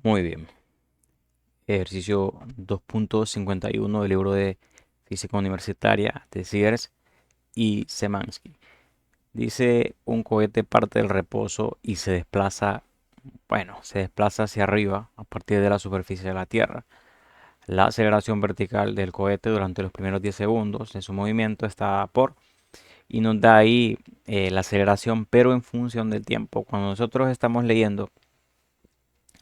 Muy bien. Ejercicio 2.51 del libro de Física Universitaria de Sears y Semansky. Dice un cohete parte del reposo y se desplaza hacia arriba a partir de la superficie de la Tierra. La aceleración vertical del cohete durante los primeros 10 segundos de su movimiento está y nos da ahí la aceleración, pero en función del tiempo. Cuando nosotros estamos leyendo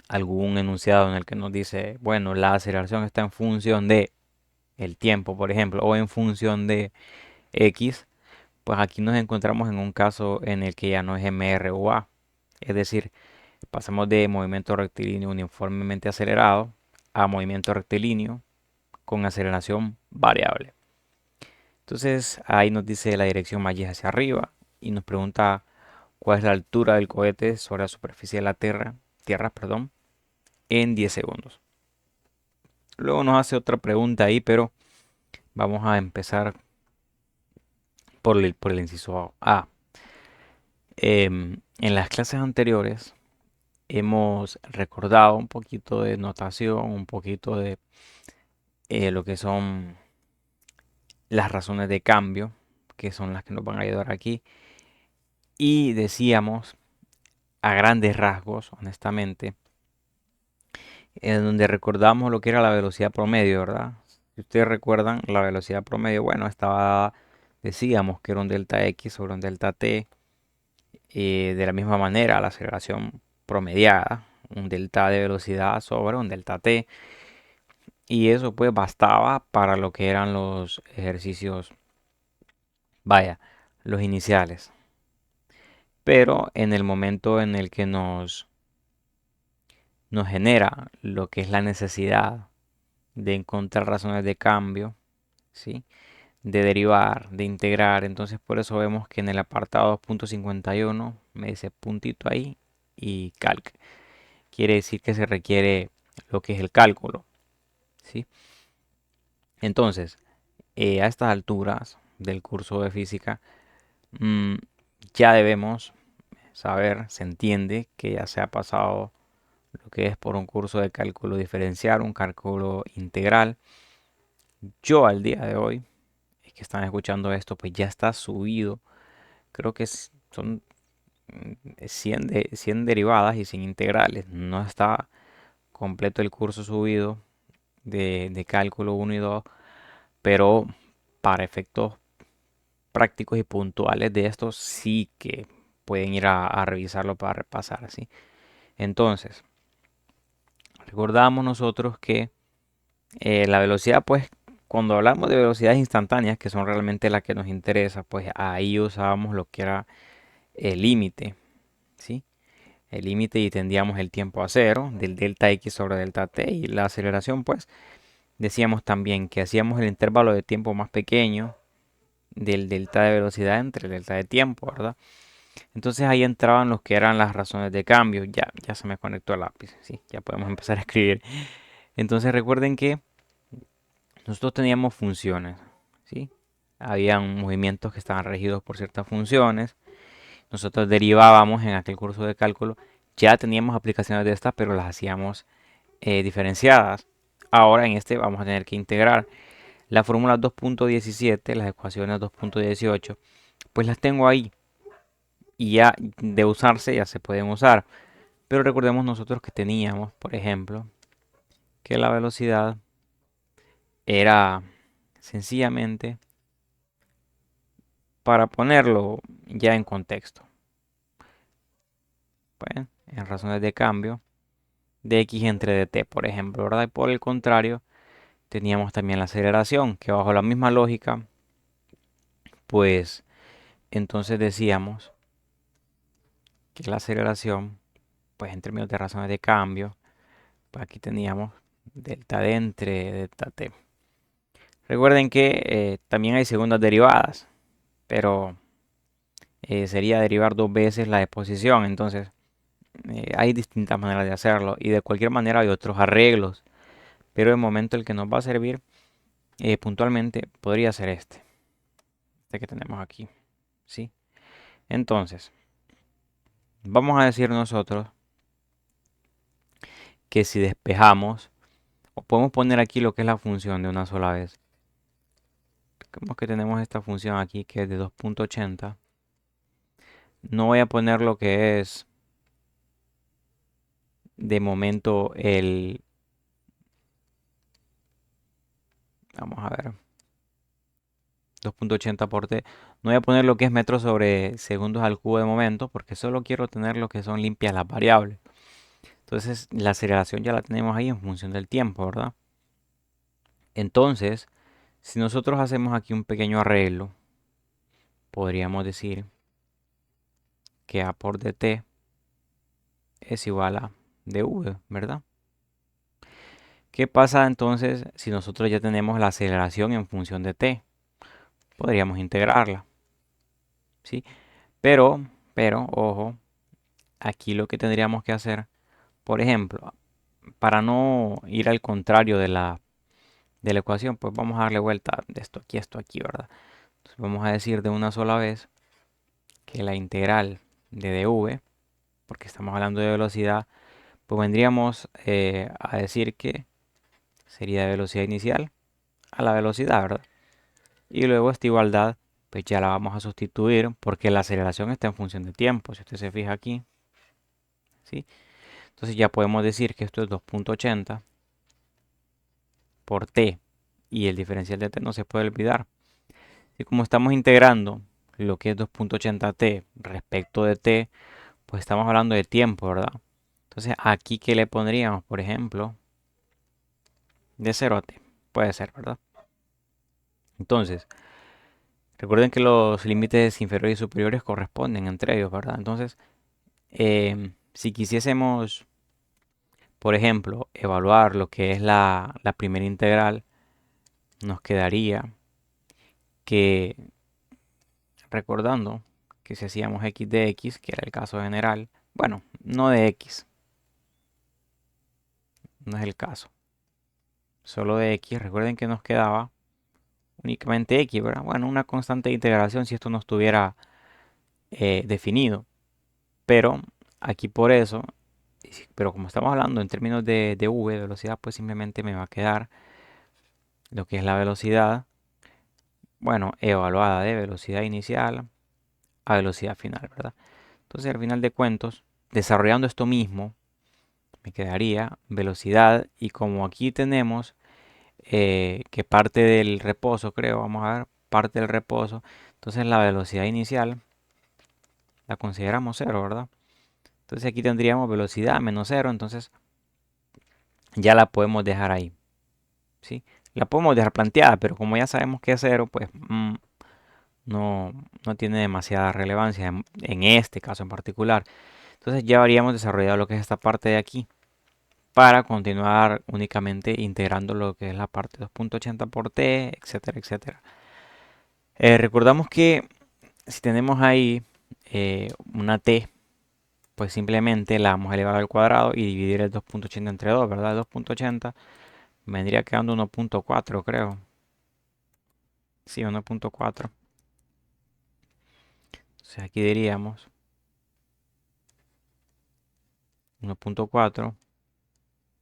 algún enunciado en el que nos dice, bueno, la aceleración está en función de el tiempo, por ejemplo, o en función de X, pues aquí nos encontramos en un caso en el que ya no es mr o a. Es decir, pasamos de movimiento rectilíneo uniformemente acelerado a movimiento rectilíneo con aceleración variable. Entonces ahí nos dice la dirección más y hacia arriba y nos pregunta cuál es la altura del cohete sobre la superficie de la Tierra, perdón, en 10 segundos. Luego nos hace otra pregunta ahí, pero vamos a empezar por el inciso A. En las clases anteriores hemos recordado un poquito de notación, un poquito de lo que son las razones de cambio, que son las que nos van a ayudar aquí. Y decíamos, a grandes rasgos, honestamente, en donde recordamos lo que era la velocidad promedio, ¿verdad? Si ustedes recuerdan, la velocidad promedio, bueno, decíamos que era un delta X sobre un delta T. De la misma manera, la aceleración promediada, un delta de velocidad sobre un delta t. Y eso pues bastaba para lo que eran los ejercicios, vaya, los iniciales. Pero en el momento en el que nos genera lo que es la necesidad de encontrar razones de cambio, ¿sí? De derivar, de integrar, entonces por eso vemos que en el apartado 2.51 me dice puntito ahí y calc. Quiere decir que se requiere lo que es el cálculo, ¿sí? Entonces, a estas alturas del curso de física, mm, ya debemos saber, se entiende que ya se ha pasado lo que es por un curso de cálculo diferencial, un cálculo integral. Yo al día de hoy, es que están escuchando esto, pues ya está subido. Creo que son 100 derivadas y 100 integrales. No está completo el curso subido de cálculo uno y 2, pero para efectos prácticos y puntuales de estos sí que pueden ir a revisarlo para repasar, ¿sí? Entonces, recordamos nosotros que la velocidad, pues, cuando hablamos de velocidades instantáneas, que son realmente las que nos interesa, pues ahí usábamos lo que era el límite, ¿sí? El límite y tendíamos el tiempo a cero del delta x sobre delta t, y la aceleración, pues, decíamos también que hacíamos el intervalo de tiempo más pequeño del delta de velocidad entre el delta de tiempo, ¿verdad? Entonces ahí entraban los que eran las razones de cambio. Ya se me conectó el lápiz. Sí, ya podemos empezar a escribir. Entonces recuerden que nosotros teníamos funciones, ¿sí? Habían movimientos que estaban regidos por ciertas funciones. Nosotros derivábamos en aquel curso de cálculo. Ya teníamos aplicaciones de estas, pero las hacíamos diferenciadas. Ahora en este vamos a tener que integrar la fórmula 2.17, las ecuaciones 2.18, pues las tengo ahí y ya de usarse ya se pueden usar. Pero recordemos nosotros que teníamos, por ejemplo, que la velocidad era sencillamente para ponerlo ya en contexto. Pues, en razones de cambio de x entre dt, por ejemplo, ¿verdad? Y por el contrario, teníamos también la aceleración, que bajo la misma lógica, pues entonces decíamos que la aceleración, pues en términos de razones de cambio, pues aquí teníamos delta d entre delta t. Recuerden que también hay segundas derivadas, pero sería derivar dos veces la exposición. Entonces, hay distintas maneras de hacerlo y de cualquier manera hay otros arreglos. Pero el momento el que nos va a servir puntualmente podría ser este que tenemos aquí. ¿Sí? Entonces, vamos a decir nosotros que si despejamos, o podemos poner aquí lo que es la función de una sola vez. Vemos que tenemos esta función aquí que es de 2.80. No voy a poner lo que es de momento el... Vamos a ver. 2.80 por t. No voy a poner lo que es metros sobre segundos al cubo de momento, porque solo quiero tener lo que son limpias las variables. Entonces la aceleración ya la tenemos ahí en función del tiempo, ¿verdad? Entonces, si nosotros hacemos aquí un pequeño arreglo, podríamos decir que A por dt es igual a dv, ¿verdad? ¿Qué pasa entonces si nosotros ya tenemos la aceleración en función de t? Podríamos integrarla, ¿sí? Pero, ojo, aquí lo que tendríamos que hacer, por ejemplo, para no ir al contrario de la ecuación, pues vamos a darle vuelta de esto aquí, ¿verdad? Entonces vamos a decir de una sola vez que la integral de dv, porque estamos hablando de velocidad, pues vendríamos a decir que sería de velocidad inicial a la velocidad, ¿verdad? Y luego esta igualdad, pues ya la vamos a sustituir porque la aceleración está en función de tiempo. Si usted se fija aquí, ¿sí? Entonces ya podemos decir que esto es 2.80 por t y el diferencial de t no se puede olvidar. Y como estamos integrando lo que es 2.80t respecto de t, pues estamos hablando de tiempo, ¿verdad? Entonces aquí que le pondríamos, por ejemplo, de 0 a t. Puede ser, ¿verdad? Entonces, recuerden que los límites inferiores y superiores corresponden entre ellos, ¿verdad? Entonces, si quisiésemos, por ejemplo, evaluar lo que es la primera integral, nos quedaría que, recordando que si hacíamos x de x, que era el caso general, bueno, no de x, no es el caso, solo de x, recuerden que nos quedaba únicamente x, ¿verdad? Bueno, una constante de integración si esto no estuviera definido, pero aquí por eso, pero como estamos hablando en términos de v, velocidad, pues simplemente me va a quedar lo que es la velocidad, bueno, evaluada de velocidad inicial a velocidad final, ¿verdad? Entonces, al final de cuentos, desarrollando esto mismo, me quedaría velocidad y como aquí tenemos que parte del reposo, creo, vamos a ver, parte del reposo, entonces la velocidad inicial la consideramos cero, ¿verdad? Entonces aquí tendríamos velocidad menos cero, entonces ya la podemos dejar ahí, ¿sí? La podemos dejar planteada, pero como ya sabemos que es cero, pues no, no tiene demasiada relevancia en este caso en particular. Entonces ya habríamos desarrollado lo que es esta parte de aquí para continuar únicamente integrando lo que es la parte 2.80 por t, etcétera, etcétera. Recordamos que si tenemos ahí una t, pues simplemente la vamos a elevar al cuadrado y dividir el 2.80 entre 2, ¿verdad? 2.80 vendría quedando 1.4, creo. Sí, 1.4. Entonces aquí diríamos 1.4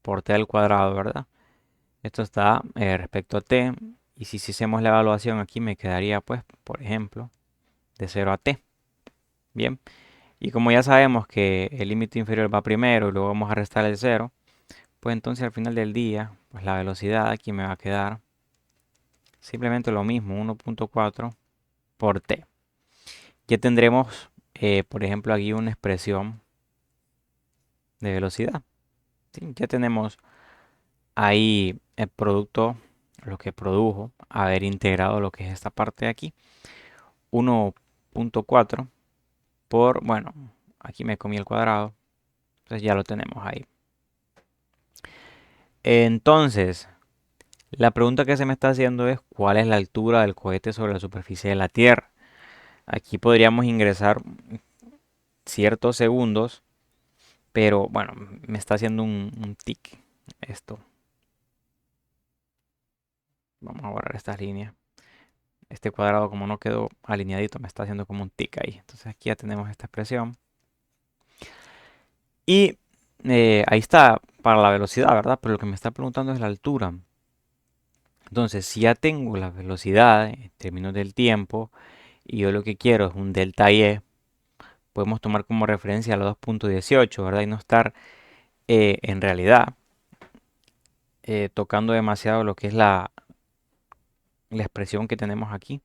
por t al cuadrado, ¿verdad? Esto está respecto a t. Y si hiciésemos la evaluación aquí me quedaría, pues, por ejemplo, de 0 a t. Bien. Y como ya sabemos que el límite inferior va primero y luego vamos a restar el 0, pues entonces al final del día, pues la velocidad aquí me va a quedar simplemente lo mismo, 1.4 por t. Ya tendremos, por ejemplo, aquí una expresión de velocidad. ¿Sí? Ya tenemos ahí el producto, lo que produjo, haber integrado lo que es esta parte de aquí. 1.4 por, bueno, aquí me comí el cuadrado, entonces ya lo tenemos ahí. Entonces, la pregunta que se me está haciendo es ¿cuál es la altura del cohete sobre la superficie de la Tierra? Aquí podríamos ingresar ciertos segundos, pero bueno, me está haciendo un tic esto. Vamos a borrar estas líneas. Este cuadrado como no quedó alineadito me está haciendo como un tic ahí. Entonces aquí ya tenemos esta expresión. Y ahí está. para la velocidad, ¿verdad? Pero lo que me está preguntando es la altura. Entonces, si ya tengo la velocidad en términos del tiempo y yo lo que quiero es un delta y, podemos tomar como referencia la 2.18, ¿verdad? Y no estar en realidad tocando demasiado lo que es la expresión que tenemos aquí,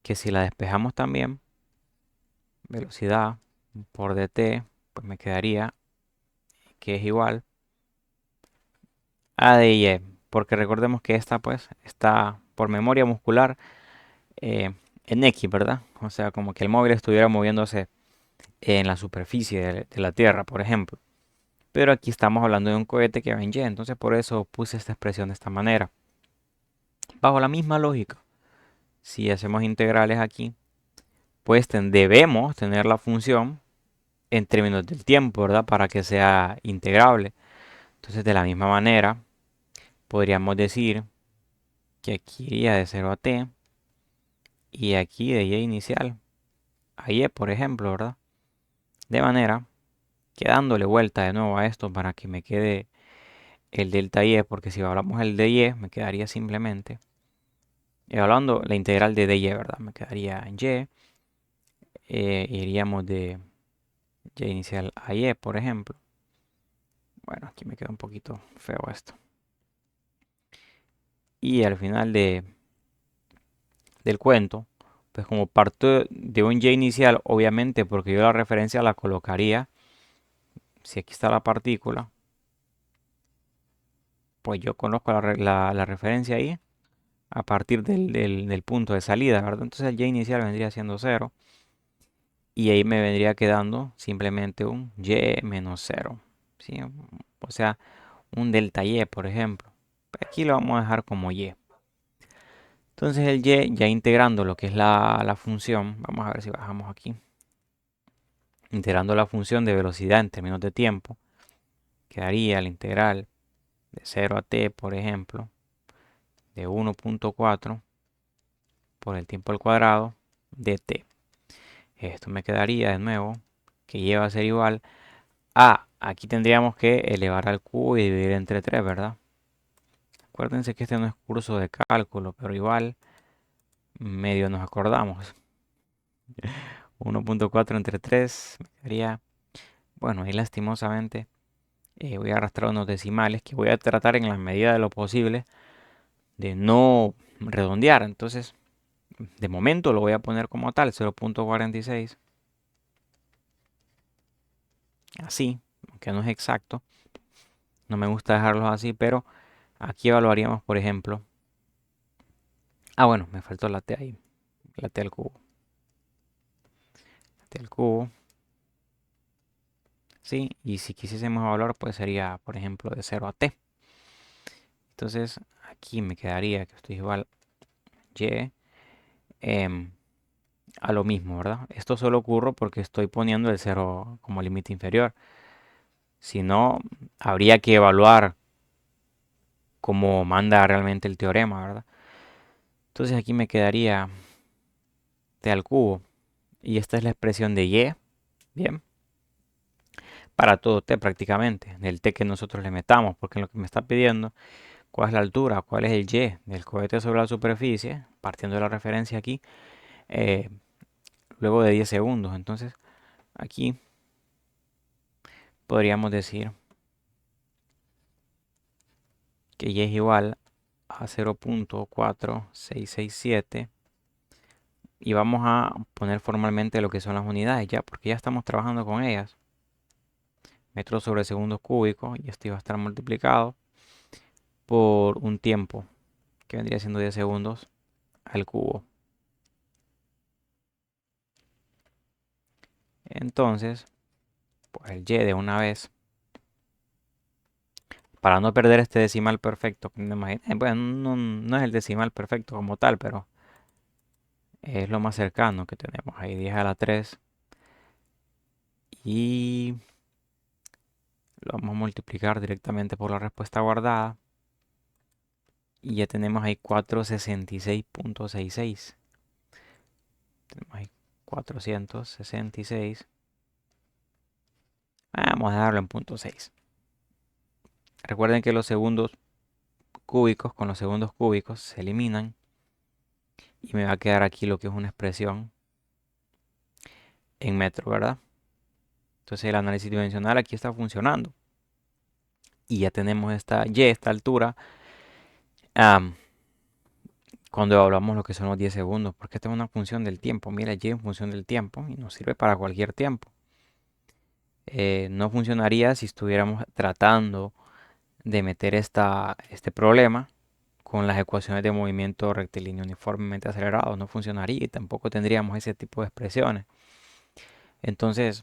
que si la despejamos también, velocidad por dt, pues me quedaría que es igual a dy, porque recordemos que esta pues está por memoria muscular en x, ¿verdad? O sea, como que el móvil estuviera moviéndose en la superficie de la Tierra, por ejemplo. Pero aquí estamos hablando de un cohete que va en y, entonces por eso puse esta expresión de esta manera. Bajo la misma lógica, si hacemos integrales aquí, pues debemos tener la función en términos del tiempo, ¿verdad? Para que sea integrable. Entonces, de la misma manera, podríamos decir que aquí iría de 0 a t y aquí de y inicial a y, por ejemplo, ¿verdad? De manera que dándole vuelta de nuevo a esto para que me quede el delta y, porque si hablamos el de y, me quedaría simplemente, hablando la integral de dy, ¿verdad? Me quedaría en y, iríamos de y inicial a y, por ejemplo. Bueno, aquí me queda un poquito feo esto. Y al final del cuento, pues como parte de un y inicial, obviamente, porque yo la referencia la colocaría, si aquí está la partícula, pues yo conozco la referencia ahí a partir del punto de salida, ¿verdad? Entonces el y inicial vendría siendo 0 y ahí me vendría quedando simplemente un y menos 0, ¿sí? O sea, un delta y, por ejemplo. Aquí lo vamos a dejar como y. Entonces el y, ya integrando lo que es la función, vamos a ver si bajamos aquí, integrando la función de velocidad en términos de tiempo, quedaría la integral de 0 a t, por ejemplo, de 1.4 por el tiempo al cuadrado de t. Esto me quedaría de nuevo que y va a ser igual a, aquí tendríamos que elevar al cubo y dividir entre 3, ¿verdad? Acuérdense que este no es curso de cálculo, pero igual medio nos acordamos. 1.4 entre 3 me quedaría, bueno, ahí lastimosamente voy a arrastrar unos decimales que voy a tratar en la medida de lo posible de no redondear. Entonces, de momento lo voy a poner como tal, 0.46. Así, aunque no es exacto. No me gusta dejarlos así, pero aquí evaluaríamos, por ejemplo. Ah, bueno, me faltó la t ahí. La t al cubo. La t al cubo. Sí, y si quisiésemos evaluar, pues sería, por ejemplo, de 0 a t. Entonces, aquí me quedaría que esto es igual y em, a lo mismo, ¿verdad? Esto solo ocurre porque estoy poniendo el 0 como límite inferior. Si no, habría que evaluar cómo manda realmente el teorema, ¿verdad? Entonces aquí me quedaría t al cubo. Y esta es la expresión de y, bien, para todo t prácticamente, del t que nosotros le metamos, porque lo que me está pidiendo, cuál es la altura, cuál es el y del cohete sobre la superficie, partiendo de la referencia aquí, eh, luego de 10 segundos. Entonces aquí podríamos decir que y es igual a 0.4667 y vamos a poner formalmente lo que son las unidades ya, porque ya estamos trabajando con ellas. Metros sobre segundos cúbicos y esto iba a estar multiplicado por un tiempo que vendría siendo 10 segundos al cubo. Entonces, pues el y de una vez, para no perder este decimal perfecto, bueno, no es el decimal perfecto como tal, pero es lo más cercano que tenemos ahí, 10 a la 3 y lo vamos a multiplicar directamente por la respuesta guardada y ya tenemos ahí 466.66. Tenemos ahí 466. Vamos a darlo en punto 6. Recuerden que los segundos cúbicos con los segundos cúbicos se eliminan y me va a quedar aquí lo que es una expresión en metros, ¿verdad? Entonces el análisis dimensional aquí está funcionando. Y ya tenemos esta y, esta altura, am, cuando evaluamos lo que son los 10 segundos, porque esta es una función del tiempo. Mira, y en función del tiempo y nos sirve para cualquier tiempo. No funcionaría si estuviéramos tratando de meter este problema con las ecuaciones de movimiento rectilíneo uniformemente acelerado. No funcionaría y tampoco tendríamos ese tipo de expresiones. Entonces,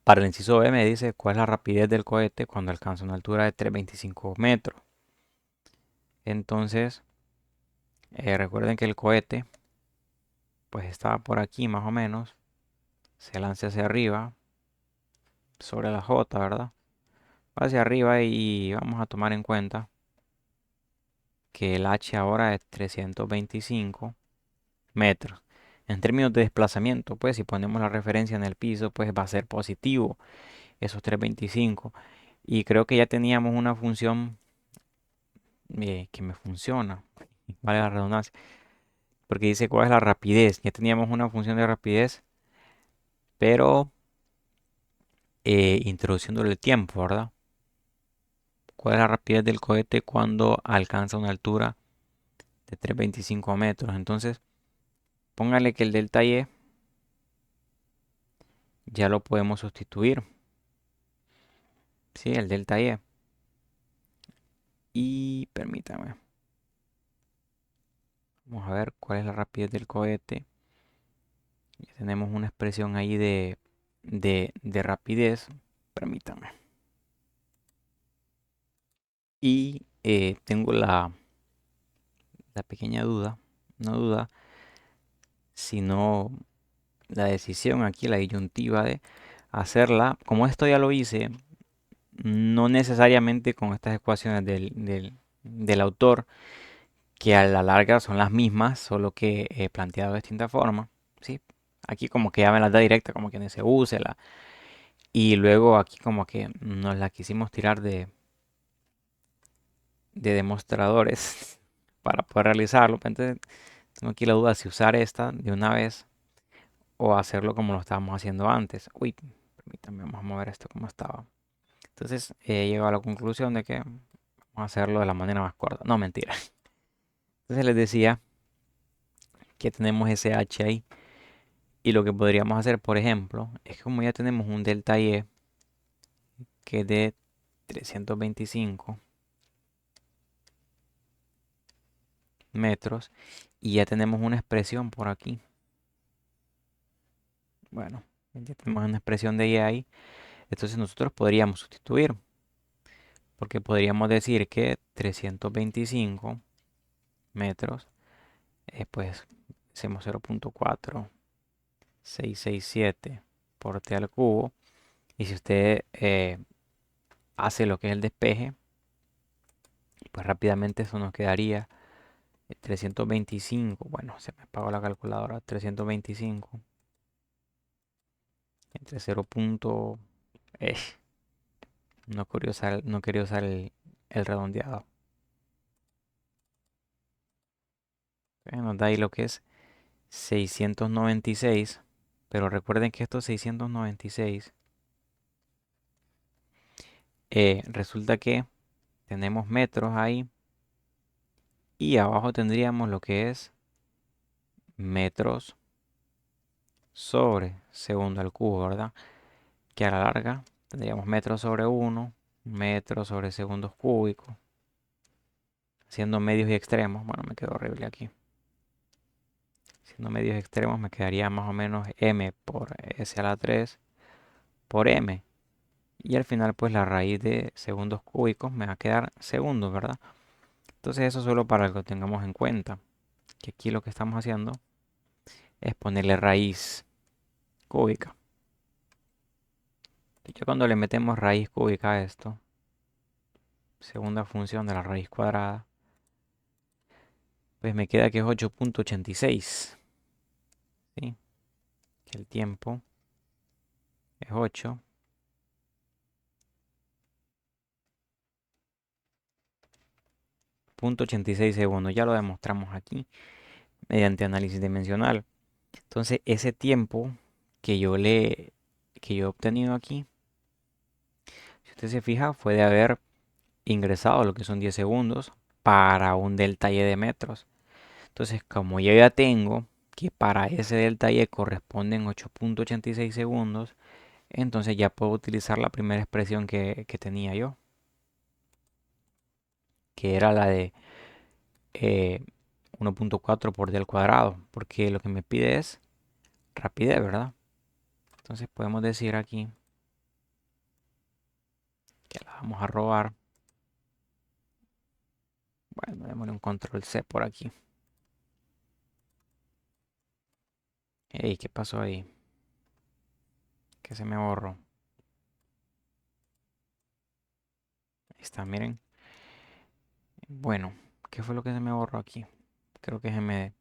para el inciso B me dice cuál es la rapidez del cohete cuando alcanza una altura de 325 metros. Entonces, recuerden que el cohete pues está por aquí más o menos. Se lanza hacia arriba sobre la J, ¿verdad? Va hacia arriba y vamos a tomar en cuenta que el H ahora es 325 metros. En términos de desplazamiento, pues si ponemos la referencia en el piso, pues va a ser positivo esos 325. Y creo que ya teníamos una función que me funciona, vale la redundancia, porque dice cuál es la rapidez. Ya teníamos una función de rapidez, pero introduciéndole el tiempo, ¿verdad? ¿Cuál es la rapidez del cohete cuando alcanza una altura de 325 metros? Entonces, póngale que el delta Y ya lo podemos sustituir. Sí, el delta Y. Y permítame. Vamos a ver cuál es la rapidez del cohete. Ya tenemos una expresión ahí de rapidez. Permítame. Y tengo la pequeña duda, no duda, sino la decisión aquí, la disyuntiva de hacerla. Como esto ya lo hice, no necesariamente con estas ecuaciones del autor, que a la larga son las mismas, solo que planteado de distinta forma. ¿Sí? Aquí como que ya me las da directa, como que no se use la. Y luego aquí como que nos la quisimos tirar de demostradores para poder realizarlo. Entonces tengo aquí la duda si usar esta de una vez o hacerlo como lo estábamos haciendo antes. Uy, permítanme, vamos a mover esto como estaba. Entonces he llegado a la conclusión de que vamos a hacerlo de la manera más corta. No, mentira. Entonces les decía que tenemos ese h ahí. Y lo que podríamos hacer, por ejemplo, es que como ya tenemos un delta Y que es de 325 metros y ya tenemos una expresión por aquí. Bueno, ya tenemos una expresión de Y ahí. Entonces nosotros podríamos sustituir. Porque podríamos decir que 325 metros, pues hacemos 0.4667 por t al cubo. Y si usted hace lo que es el despeje, pues rápidamente eso nos quedaría 325. Bueno, se me apagó la calculadora. 325 entre 0. Eh, no quería usar el redondeado. Nos da ahí lo que es 696. Pero recuerden que estos 696 resulta que tenemos metros ahí y abajo tendríamos lo que es metros sobre segundo al cubo, ¿verdad? Que a la larga tendríamos metros sobre 1, metros sobre segundos cúbicos, siendo medios y extremos. Bueno, me quedó horrible aquí. Siendo medios y extremos me quedaría más o menos m por s a la 3 por m. Y al final pues la raíz de segundos cúbicos me va a quedar segundos, ¿verdad? Entonces eso solo para que lo tengamos en cuenta. Que aquí lo que estamos haciendo es ponerle raíz cúbica. De hecho, cuando le metemos raíz cúbica a esto, segunda función de la raíz cuadrada, pues me queda que es 8.86. ¿Sí? Que el tiempo es 8 8.86 segundos. Ya lo demostramos aquí mediante análisis dimensional. Entonces, ese tiempo que que yo he obtenido aquí, si usted se fija, fue de haber ingresado lo que son 10 segundos para un delta y de metros. Entonces, como yo ya tengo que para ese delta y corresponden 8.86 segundos, entonces ya puedo utilizar la primera expresión que tenía yo, que era la de 1.4 por d al cuadrado, porque lo que me pide es rapidez, ¿verdad? Entonces podemos decir aquí que la vamos a robar. Bueno, démosle un control C por aquí. Ey, ¿qué pasó ahí? Que se me borró. Ahí está, miren. Bueno, ¿qué fue lo que se me borró aquí? Creo que se me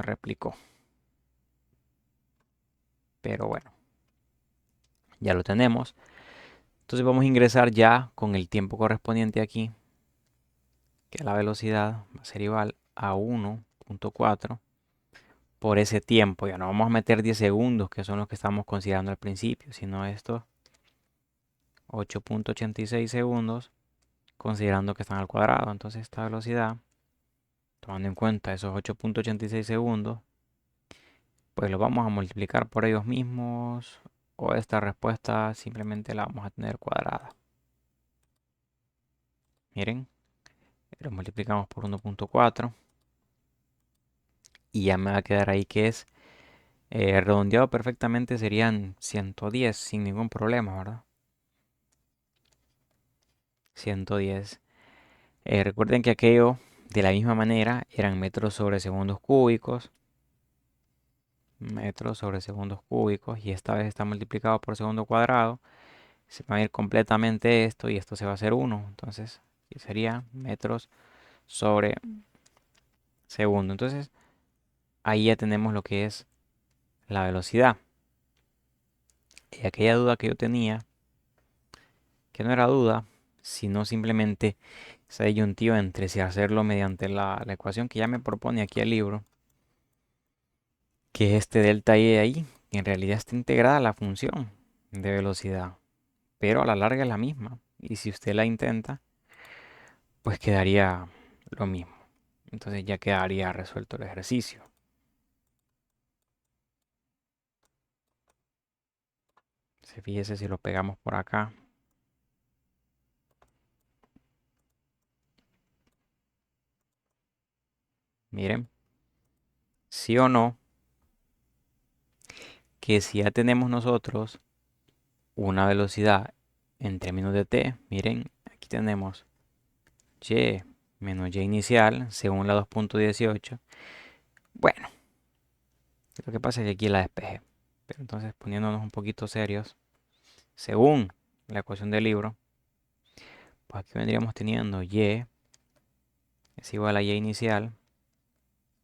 replicó. Pero bueno, ya lo tenemos. Entonces vamos a ingresar ya con el tiempo correspondiente aquí, que la velocidad va a ser igual a 1.4 por ese tiempo. Ya no vamos a meter 10 segundos, que son los que estamos considerando al principio, sino esto 8.86 segundos, considerando que están al cuadrado. Entonces esta velocidad, tomando en cuenta esos 8.86 segundos, pues lo vamos a multiplicar por ellos mismos, o esta respuesta simplemente la vamos a tener cuadrada. Miren, lo multiplicamos por 1.4 y ya me va a quedar ahí que es redondeado perfectamente, serían 110 sin ningún problema, ¿verdad? 110. Recuerden que aquello de la misma manera eran metros sobre segundos cúbicos, metros sobre segundos cúbicos, y esta vez está multiplicado por segundo cuadrado. Se va a ir completamente esto y esto se va a hacer 1. Entonces, aquí sería metros sobre segundo. Entonces, ahí ya tenemos lo que es la velocidad. Y aquella duda que yo tenía, que no era duda, sino simplemente esa disyuntiva entre si hacerlo mediante la ecuación que ya me propone aquí el libro, que es este delta y de ahí, que en realidad está integrada a la función de velocidad, pero a la larga es la misma. Y si usted la intenta, pues quedaría lo mismo. Entonces ya quedaría resuelto el ejercicio. Fíjese si lo pegamos por acá. Miren, sí o no, que si ya tenemos nosotros una velocidad en términos de t, miren, aquí tenemos y menos y inicial según la 2.18. Bueno, lo que pasa es que aquí la despejé. Pero entonces poniéndonos un poquito serios, según la ecuación del libro, pues aquí vendríamos teniendo y es igual a y inicial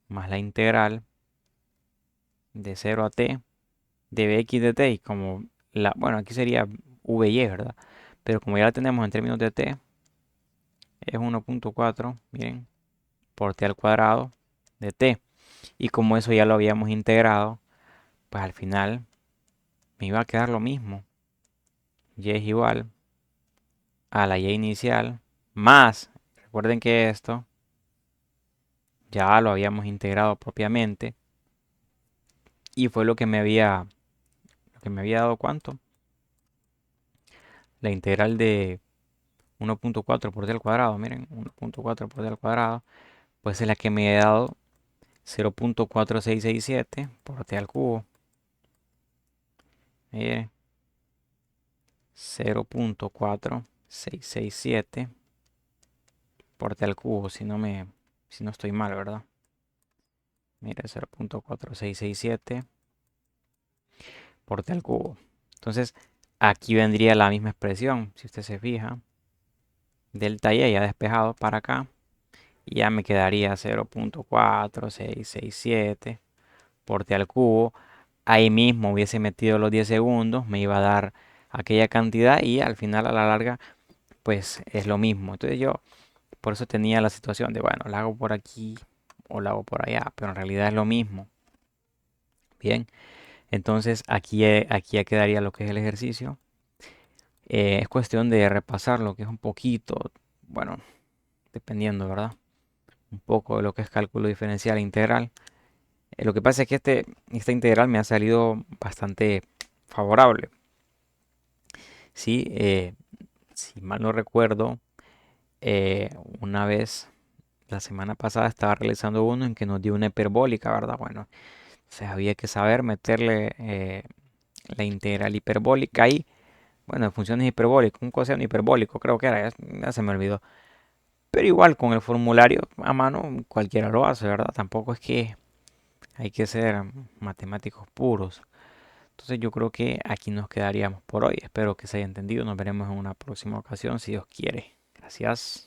más la integral de 0 a t de bx de t. Y como bueno, aquí sería vy, ¿verdad? Pero como ya la tenemos en términos de t, es 1.4, miren, por t al cuadrado de t. Y como eso ya lo habíamos integrado, pues al final me iba a quedar lo mismo. Y es igual a la y inicial más, recuerden que esto ya lo habíamos integrado propiamente y fue lo que me había dado ¿cuánto? La integral de 1.4 por d al cuadrado, miren, 1.4 por d al cuadrado, pues es la que me ha dado 0.4667 por t al cubo. Miren, 0.4667 por t al cubo, si no estoy mal, ¿verdad? Mire, 0.4667 por t al cubo. Entonces, aquí vendría la misma expresión, si usted se fija. Delta y ya despejado para acá. Y ya me quedaría 0.4667 por t al cubo. Ahí mismo hubiese metido los 10 segundos, me iba a dar aquella cantidad y al final a la larga pues es lo mismo. Entonces yo por eso tenía la situación de, bueno, la hago por aquí o la hago por allá, pero en realidad es lo mismo. Bien, entonces aquí ya quedaría lo que es el ejercicio. Es cuestión de repasar lo que es un poquito, bueno, dependiendo, ¿verdad? Un poco de lo que es cálculo diferencial e integral. Lo que pasa es que esta integral me ha salido bastante favorable. Sí, si mal no recuerdo, eh, una vez la semana pasada estaba realizando uno en que nos dio una hiperbólica, ¿verdad? Bueno, o sea, había que saber meterle la integral hiperbólica ahí. Bueno, funciones hiperbólicas, un coseno hiperbólico, creo que era, ya se me olvidó. Pero igual con el formulario a mano cualquiera lo hace, ¿verdad? Tampoco es que hay que ser matemáticos puros. Entonces yo creo que aquí nos quedaríamos por hoy. Espero que se haya entendido. Nos veremos en una próxima ocasión si Dios quiere. Gracias.